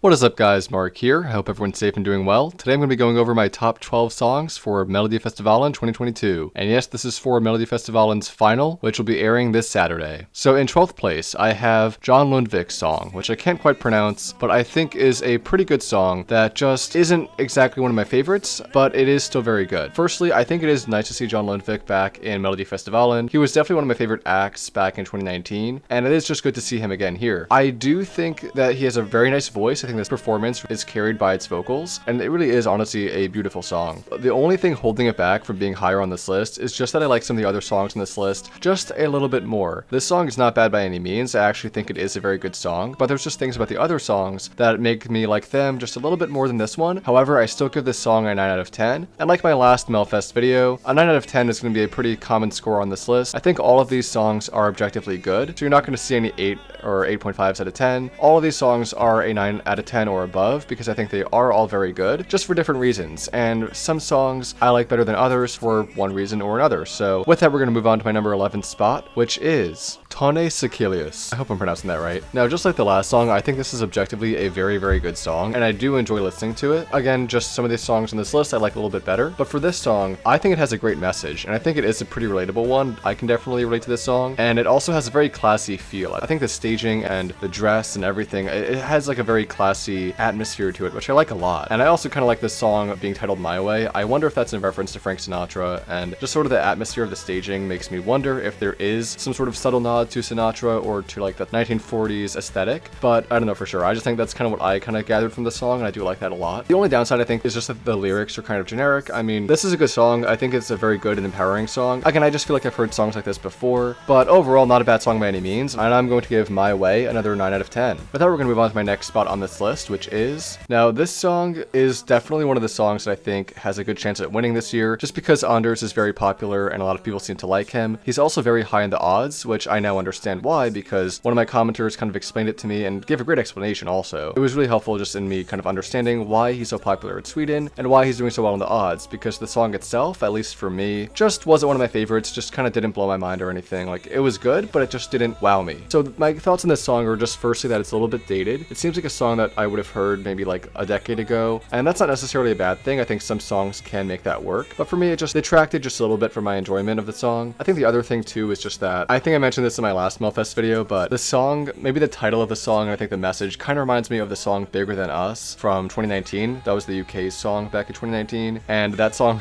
What is up guys, Mark here. I hope everyone's safe and doing well. Today I'm going to be going over my top 12 songs for Melodifestivalen 2022. And yes, this is for Melodifestivalen's final, which will be airing this Saturday. So in 12th place, I have John Lundvik's song, which I can't quite pronounce, but I think is a pretty good song that just isn't exactly one of my favorites, but it is still very good. Firstly, I think it is nice to see John Lundvik back in Melodifestivalen. He was definitely one of my favorite acts back in 2019, and it is just good to see him again here. I do think that he has a very nice voice. I think this performance is carried by its vocals, and it really is honestly a beautiful song. The only thing holding it back from being higher on this list is just that I like some of the other songs on this list just a little bit more. This song is not bad by any means. I actually think it is a very good song, but there's just things about the other songs that make me like them just a little bit more than this one. However, I still give this song a 9 out of 10, and like my last Melfest video, a 9 out of 10 is going to be a pretty common score on this list. I think all of these songs are objectively good, so you're not going to see any 8 or 8.5s out of 10. All of these songs are a 9 out of 10 or above because I think they are all very good, just for different reasons, and some songs I like better than others for one reason or another. So with that, we're going to move on to my number 11 spot, which is Tane Sekelius. I hope I'm pronouncing that right. Now, just like the last song, I think this is objectively a very, very good song, and I do enjoy listening to it. Again, just some of these songs on this list I like a little bit better, but for this song, I think it has a great message, and I think it is a pretty relatable one. I can definitely relate to this song, and it also has a very classy feel. I think the staging and the dress and everything, it has like a very classy atmosphere to it, which I like a lot. And I also kind of like this song being titled My Way. I wonder if that's in reference to Frank Sinatra, and just sort of the atmosphere of the staging makes me wonder if there is some sort of subtle nod to Sinatra or to like the 1940s aesthetic, but I don't know for sure. I just think that's kind of what I kind of gathered from the song, and I do like that a lot. The only downside I think is just that the lyrics are kind of generic. I mean, this is a good song. I think it's a very good and empowering song. Again, I just feel like I've heard songs like this before, but overall not a bad song by any means, and I'm going to give My Way another 9 out of 10. With that, we're going to move on to my next spot on this list, which is... Now, this song is definitely one of the songs that I think has a good chance at winning this year, just because Anders is very popular and a lot of people seem to like him. He's also very high in the odds, which I now understand why, because one of my commenters kind of explained it to me and gave a great explanation also. It was really helpful just in me kind of understanding why he's so popular in Sweden and why he's doing so well in the odds, because the song itself, at least for me, just wasn't one of my favorites, just kind of didn't blow my mind or anything. Like, it was good, but it just didn't wow me. So my thoughts on this song are just firstly that it's a little bit dated. It seems like a song that I would have heard maybe like a decade ago, and that's not necessarily a bad thing. I think some songs can make that work, but for me it just detracted just a little bit from my enjoyment of the song. I think the other thing too is just that, I think I mentioned this in my last Melfest video, but the song, maybe the title of the song, and I think the message kind of reminds me of the song Bigger Than Us from 2019. That was the UK's song back in 2019, and that song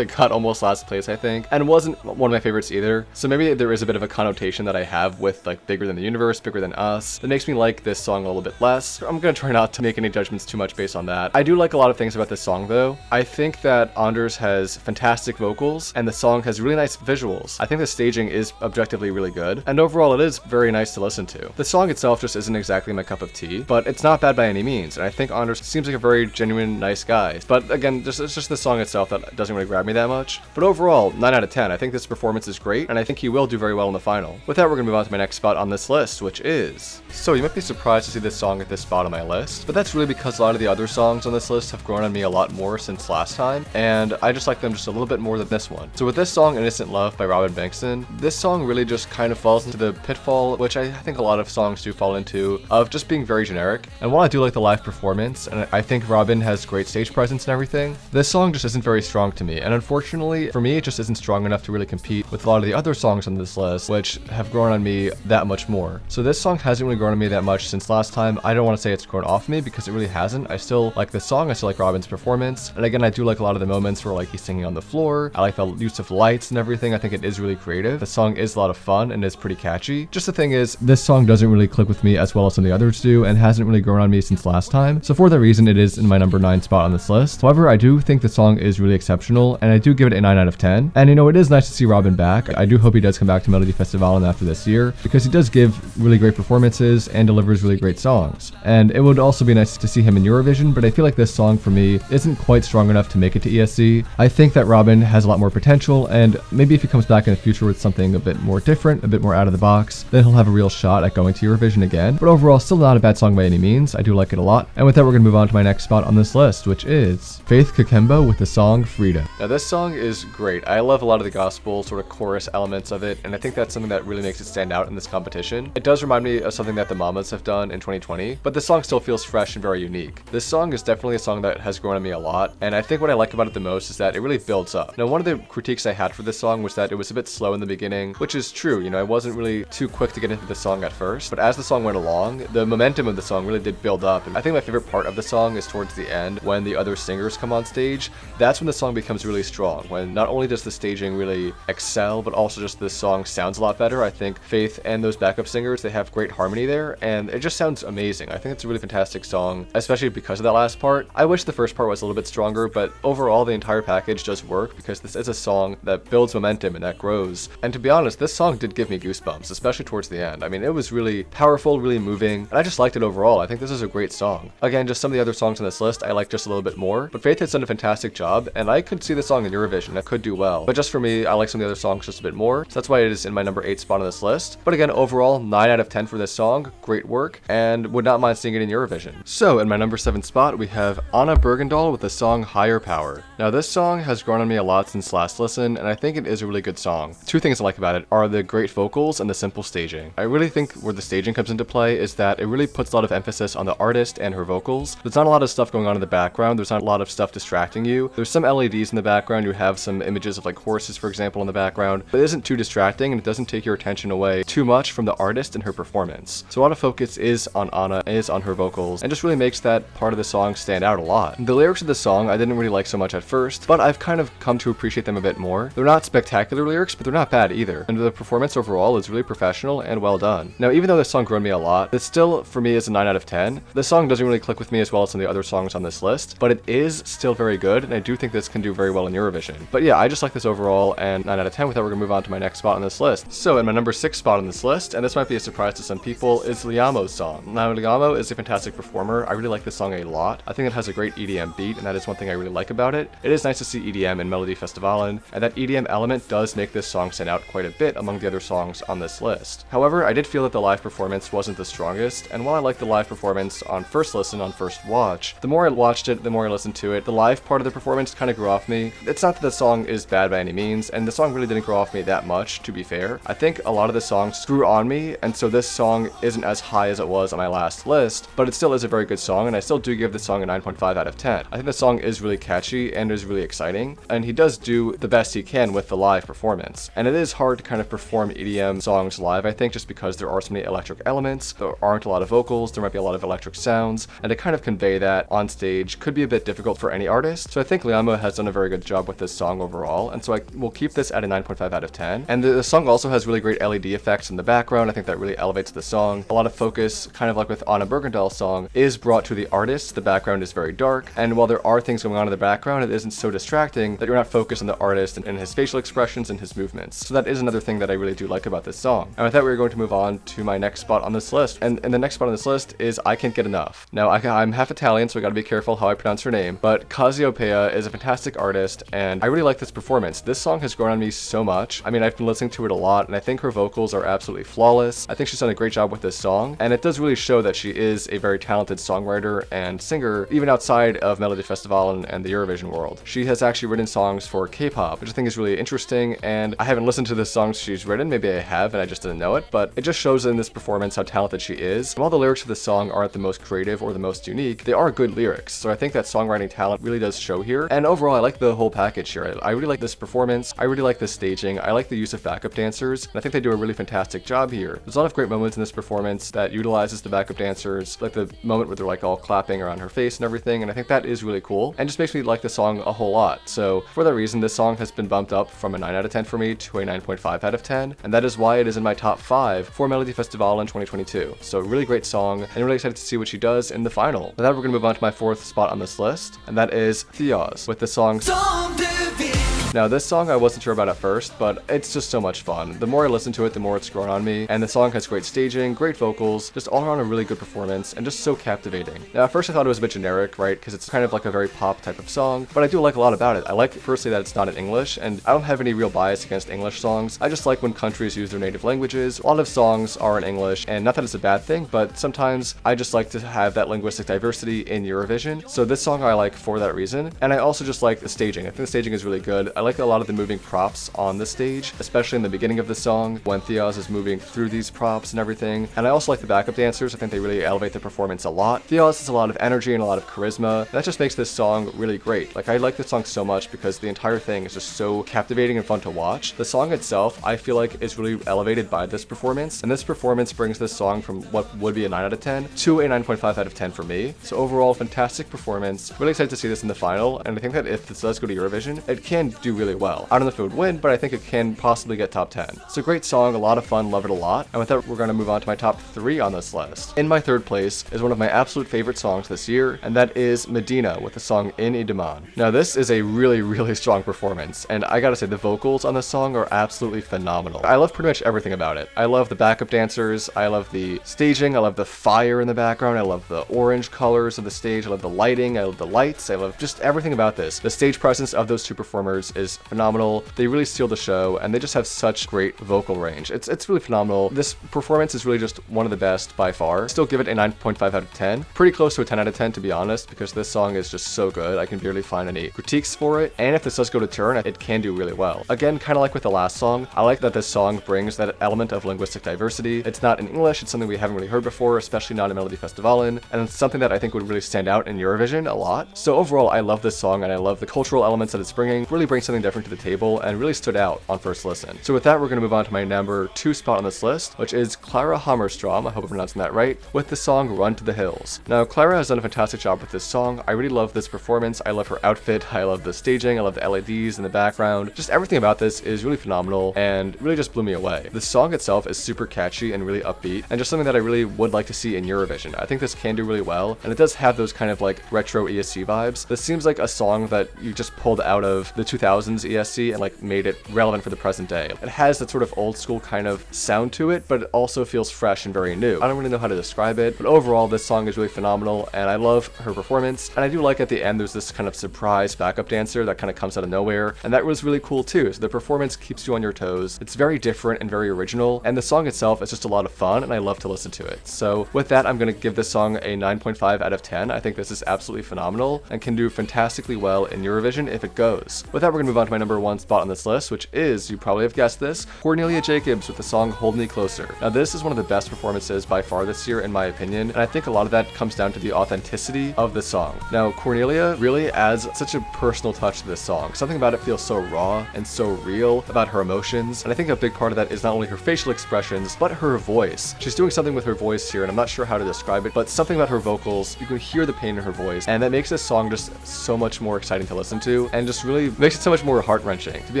got almost last place, I think, and wasn't one of my favorites either. So maybe there is a bit of a connotation that I have with like Bigger Than the Universe, Bigger Than Us, that makes me like this song a little bit less. I'm gonna try not to make any judgments too much based on that. I do like a lot of things about this song though. I think that Anders has fantastic vocals, and the song has really nice visuals. I think the staging is objectively really good, and overall it is very nice to listen to. The song itself just isn't exactly my cup of tea, but it's not bad by any means, and I think Anders seems like a very genuine, nice guy. But again, it's just the song itself that doesn't really grab me that much. But overall, 9 out of 10. I think this performance is great, and I think he will do very well in the final. With that, we're gonna move on to my next spot on this list, which is... So you might be surprised to see this song at this spot on my list, but that's really because a lot of the other songs on this list have grown on me a lot more since last time, and I just like them just a little bit more than this one. So with this song, Innocent Love by Robin Bengtsson, this song really just kind of falls into the pitfall, which I think a lot of songs do fall into, of just being very generic. And while I do like the live performance, and I think Robin has great stage presence and everything, this song just isn't very strong to me, and unfortunately, for me, it just isn't strong enough to really compete with a lot of the other songs on this list, which have grown on me that much more. So this song hasn't really grown on me that much since last time. I don't want to say it's grown off me because it really hasn't. I still like the song, I still like Robin's performance, and again, I do like a lot of the moments where like he's singing on the floor. I like the use of lights and everything. I think it is really creative. The song is a lot of fun and is pretty catchy. Just the thing is, this song doesn't really click with me as well as some of the others do, and hasn't really grown on me since last time. So for that reason, it is in my number 9 spot on this list. However, I do think the song is really exceptional, and I do give it a 9 out of 10. And you know, it is nice to see Robin back. I do hope he does come back to Melodifestivalen after this year, because he does give really great performances and delivers really great songs. And it would also be nice to see him in Eurovision, but I feel like this song for me isn't quite strong enough to make it to ESC. I think that Robin has a lot more potential, and maybe if he comes back in the future with something a bit more different, a bit more out of the box, then he'll have a real shot at going to Eurovision again. But overall, still not a bad song by any means. I do like it a lot. And with that, we're going to move on to my next spot on this list, which is Faith Kakembo with the song Frida. Now this song is great. I love a lot of the gospel sort of chorus elements of it, and I think that's something that really makes it stand out in this competition. It does remind me of something that the Mamas have done in 2020, but the song still feels fresh and very unique. This song is definitely a song that has grown on me a lot, and I think what I like about it the most is that it really builds up. Now one of the critiques I had for this song was that it was a bit slow in the beginning, which is true. I wasn't really too quick to get into the song at first, but as the song went along, the momentum of the song really did build up. And I think my favorite part of the song is towards the end when the other singers come on stage. That's when the song becomes really strong, when not only does the staging really excel, but also just the song sounds a lot better. I think Faith and those backup singers, they have great harmony there, and it just sounds amazing. I think it's a really fantastic song, especially because of that last part. I wish the first part was a little bit stronger, but overall the entire package does work because this is a song that builds momentum and that grows. And to be honest, this song did give me goosebumps, especially towards the end. I mean, it was really powerful, really moving, and I just liked it overall. I think this is a great song. Again, just some of the other songs on this list I like just a little bit more, but Faith has done a fantastic job, and I could see the song in Eurovision. It could do well. But just for me, I like some of the other songs just a bit more, so that's why it is in my number 8 spot on this list. But again, overall, 9 out of 10 for this song. Great work, and would not mind seeing it in Eurovision. So, in my number 7 spot, we have Anna Bergendahl with the song Higher Power. Now, this song has grown on me a lot since last listen, and I think it is a really good song. Two things I like about it are the great vocals and the simple staging. I really think where the staging comes into play is that it really puts a lot of emphasis on the artist and her vocals. There's not a lot of stuff going on in the background. There's not a lot of stuff distracting you. There's some LEDs in the background. You have some images of like horses, for example, in the background, but it isn't too distracting and it doesn't take your attention away too much from the artist and her performance. So a lot of focus is on Anna, is on her vocals, and just really makes that part of the song stand out a lot. The lyrics of the song I didn't really like so much at first, but I've kind of come to appreciate them a bit more. They're not spectacular lyrics, but they're not bad either. And the performance overall is really professional and well done. Now, even though this song grew on me a lot, it still, for me, is a 9 out of 10. The song doesn't really click with me as well as some of the other songs on this list, but it is still very good, and I do think this can do very well in Eurovision. But yeah, I just like this overall, and 9 out of 10. With that, we're gonna move on to my next spot on this list. So, in my number 6 spot on this list, and this might be a surprise to some people, is Liamo's song. Now, Nagamo is a fantastic performer. I really like this song a lot. I think it has a great EDM beat, and that is one thing I really like about it. It is nice to see EDM in Melodifestivalen, and that EDM element does make this song stand out quite a bit among the other songs on this list. However, I did feel that the live performance wasn't the strongest, and while I liked the live performance on first listen, on first watch, the more I watched it, the more I listened to it, the live part of the performance kind of grew off me. It's not that the song is bad by any means, and the song really didn't grow off me that much, to be fair. I think a lot of the songs grew on me, and so this song isn't as high as it was on my last list, but it still is a very good song, and I still do give this song a 9.5 out of 10. I think the song is really catchy and is really exciting, and he does do the best he can with the live performance. And it is hard to kind of perform EDM songs live, I think, just because there are so many electric elements, there aren't a lot of vocals, there might be a lot of electric sounds, and to kind of convey that on stage could be a bit difficult for any artist. So I think Liamo has done a very good job with this song overall, and so I will keep this at a 9.5 out of 10. And the song also has really great LED effects in the background. I think that really elevates the song. A lot of focus, kind of like with Anna Bergendahl's song, is brought to the artist. The background is very dark, and while there are things going on in the background, it isn't so distracting that you're not focused on the artist and his facial expressions and his movements. So that is another thing that I really do like about this song. And with that, we're going to move on to my next spot on this list. And the next spot on this list is I Cant Get Enough. Now, I'm half Italian, so I gotta be careful how I pronounce her name, but Cazzi Opeia is a fantastic artist, and I really like this performance. This song has grown on me so much. I mean, I've been listening to it a lot, and I think her vocals are absolutely flawless. I think she's done a great job with this song, and it does really show that she is a very talented songwriter and singer, even outside of Melodifestivalen and the Eurovision world. She has actually written songs for K-pop, which I think is really interesting, and I haven't listened to the songs she's written. Maybe I have, and I just didn't know it, but it just shows in this performance how talented she is. And while the lyrics of the song aren't the most creative or the most unique, they are good lyrics, so I think that songwriting talent really does show here. And overall, I like the whole package here. I really like this performance, I really like the staging, I like the use of backup dancers, and I think they do a really fantastic job here. There's a lot of great moments in this performance that utilizes the backup dancers, like the moment where they're like all clapping around her face and everything, and I think that is really cool, and just makes me like the song a whole lot. So for that reason, this song has been bumped up from a 9 out of 10 for me to a 9.5 out of 10, and that is why it is in my top 5 for Melodifestivalen 2022. So really great song, and I'm really excited to see what she does in the final. With that, we're gonna move on to my 4th spot on this list, and that is Theos with the song Som Du Vill. Now this song I wasn't sure about at first, but it's just so much fun. The more I listen to it, the more it's grown on me, and the song has great staging, great vocals, just all around a really good performance, and just so captivating. Now at first I thought it was a bit generic, right, because it's kind of like a very pop type of song, but I do like a lot about it. I like firstly that it's not in English, and I don't have any real bias against English songs. I just like when countries use their native languages. A lot of songs are in English, and not that it's a bad thing, but sometimes I just like to have that linguistic diversity in Eurovision. So this song I like for that reason, and I also just like the staging. I think the staging is really good. I like a lot of the moving props on the stage, especially in the beginning of the song when Theos is moving through these props and everything. And I also like the backup dancers. I think they really elevate the performance a lot. Theos has a lot of energy and a lot of charisma. That just makes this song really great. Like, I like this song so much because the entire thing is just so captivating and fun to watch. The song itself, I feel like, is really elevated by this performance, and this performance brings this song from what would be a 9 out of 10 to a 9.5 out of 10 for me. So overall, fantastic performance. Really excited to see this in the final, and I think that if this does go to Eurovision, it can do really well. I don't know if it would win, but I think it can possibly get top 10. So great song, a lot of fun, love it a lot. And with that, we're going to move on to my top 3 on this list. In my third place is one of my absolute favorite songs this year, and that is Medina with the song In Idaman. Now this is a really strong performance, and I gotta say the vocals on this song are absolutely phenomenal. I love pretty much everything about it. I love the backup dancers, I love the staging, I love the fire in the background, I love the orange colors of the stage, I love the lighting, I love the lights, I love just everything about this. The stage presence of those two performers is phenomenal. They really steal the show, and they just have such great vocal range. It's really phenomenal. This performance is really just one of the best by far. Still give it a 9.5 out of 10. Pretty close to a 10 out of 10 to be honest, because this song is just so good. I can barely find any critiques for it, and if this does go to Turin, it can do really well. Again, kind of like with the last song, I like that this song brings that element of linguistic diversity. It's not in English, it's something we haven't really heard before, especially not in Melodifestivalen, and it's something that I think would really stand out in Eurovision a lot. So overall, I love this song, and I love the cultural elements that it's bringing. Really brings something different to the table, and really stood out on first listen. So with that, we're going to move on to my number 2 spot on this list, which is Clara Hammerstrom, I hope I'm pronouncing that right, with the song Run to the Hills. Now, Clara has done a fantastic job with this song. I really love this performance. I love her outfit, I love the staging, I love the LEDs in the background. Just everything about this is really phenomenal and really just blew me away. The song itself is super catchy and really upbeat, and just something that I really would like to see in Eurovision. I think this can do really well, and it does have those kind of like retro ESC vibes. This seems like a song that you just pulled out of the 2000s ESC and like made it relevant for the present day. It has that sort of old school kind of sound to it, but it also feels fresh and very new. I don't really know how to describe it, but overall this song is really phenomenal, and I love her performance. And I do like at the end there's this kind of surprise backup dancer that kind of comes out of nowhere, and that was really cool too. So the performance keeps you on your toes. It's very different and very original, and the song itself is just a lot of fun, and I love to listen to it. So with that, I'm going to give this song a 9.5 out of 10. I think this is absolutely phenomenal and can do fantastically well in Eurovision if it goes. With that, we're going to move on to my number 1 spot on this list, which is, you probably have guessed this, Cornelia Jacobs with the song Hold Me Closer. Now this is one of the best performances by far this year in my opinion, and I think a lot of that comes down to the authenticity of the song. Now Cornelia really adds such a personal touch to this song. Something about it feels so raw and so real about her emotions, and I think a big part of that is not only her facial expressions, but her voice. She's doing something with her voice here, and I'm not sure how to describe it, but something about her vocals, you can hear the pain in her voice, and that makes this song just so much more exciting to listen to, and just really makes it so much more heart-wrenching. To be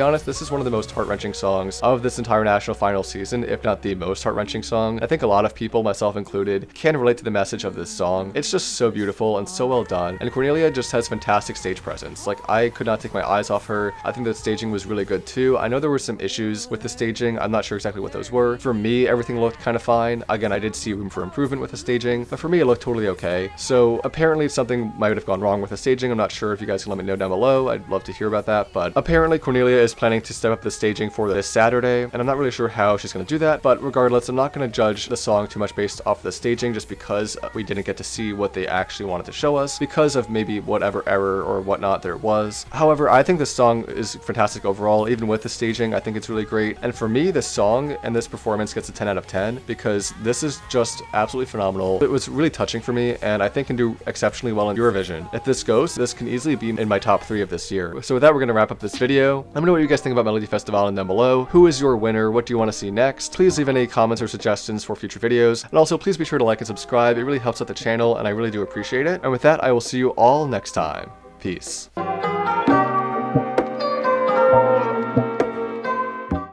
honest, this is one of the most heart-wrenching songs of this entire national final season, if not the most heart-wrenching song. I think a lot of people, myself included, can relate to the message of this song. It's just so beautiful and so well done, and Cornelia just has fantastic stage presence. Like, I could not take my eyes off her. I think the staging was really good too. I know there were some issues with the staging. I'm not sure exactly what those were. For me, everything looked kind of fine. Again, I did see room for improvement with the staging, but for me, it looked totally okay. So apparently something might have gone wrong with the staging. I'm not sure. If you guys can let me know down below, I'd love to hear about that. But apparently Cornelia is planning to step up the staging for this Saturday, and I'm not really sure how she's going to do that. But regardless, I'm not going to judge the song too much based off the staging, just because we didn't get to see what they actually wanted to show us because of maybe whatever error or whatnot there was. However, I think this song is fantastic overall. Even with the staging, I think it's really great. And for me, this song and this performance gets a 10 out of 10 because this is just absolutely phenomenal. It was really touching for me, and I think can do exceptionally well in Eurovision. If this goes, this can easily be in my top 3 of this year. So with that, we're going to wrap up this video. Let me know what you guys think about Melodifestivalen down below. Who is your winner? What do you want to see next? Please leave any comments or suggestions for future videos. And also, please be sure to like and subscribe. It really helps out the channel, and I really do appreciate it. And with that, I will see you all next time. Peace.